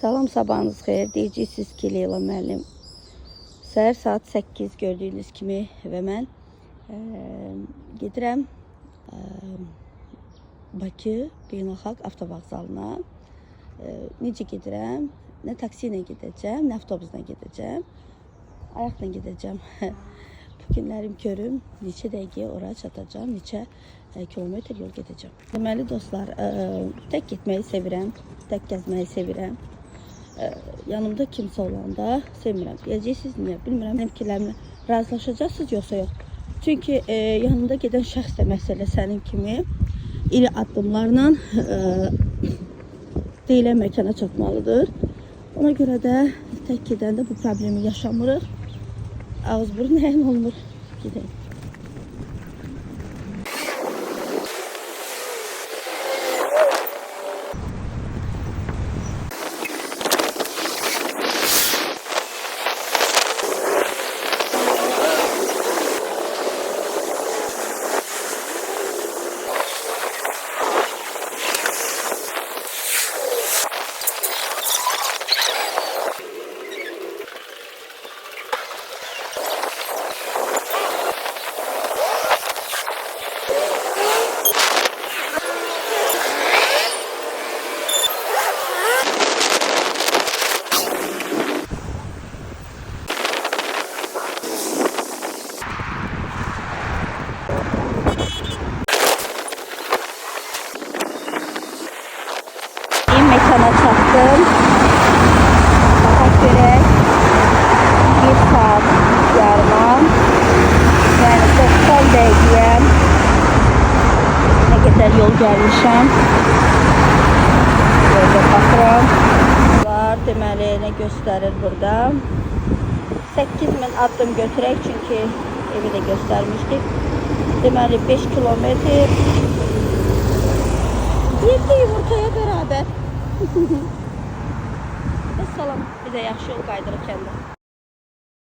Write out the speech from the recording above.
Salam, sabahınız xeyir. Deyəcəksiniz ki, Leyla müəllim. Səhər saat 8 gördüyünüz kimi və mən gedirəm Bakı Beynəlxalq Avtovağzalına. Necə gedirəm? Nə taksi ilə gedəcəm, nə avtobusla gedəcəm. Ayaqla gedəcəm. Bu günlərim görüm, neçə dəqiqəyə ora çatacağım, neçə kilometr yol gedəcəm. Deməli dostlar, tək getməyi sevirəm, tək gəzməyi sevirəm. Yanımda kimsə olanda sevmirəm. Deyəcəksiniz niyə? Bilmirəm, mənim fikirlərimlə razılaşacaqsınız yoxsa yox. Çünki yanında gedən şəxs də məsələ sənin kimi iri addımlarla deyilən məkana çatmalıdır. Ona görə də tək gedəndə bu problemi yaşamırıq. Ağız burun nəyin olmur. Gedək. Mekana çattım. Saat göre 1 saat yarıma. Yani 90 dəqiqəyə ne kadar yol gelmişim. Böyle bakıram. Var deməli ne gösterir burada. 8000 addım götürək çünkü evi de göstermiştik. Deməli 5 kilometre. 7 yumurtaya beraber. Salam, bir də yaxşı yol qaydırıq kəndə.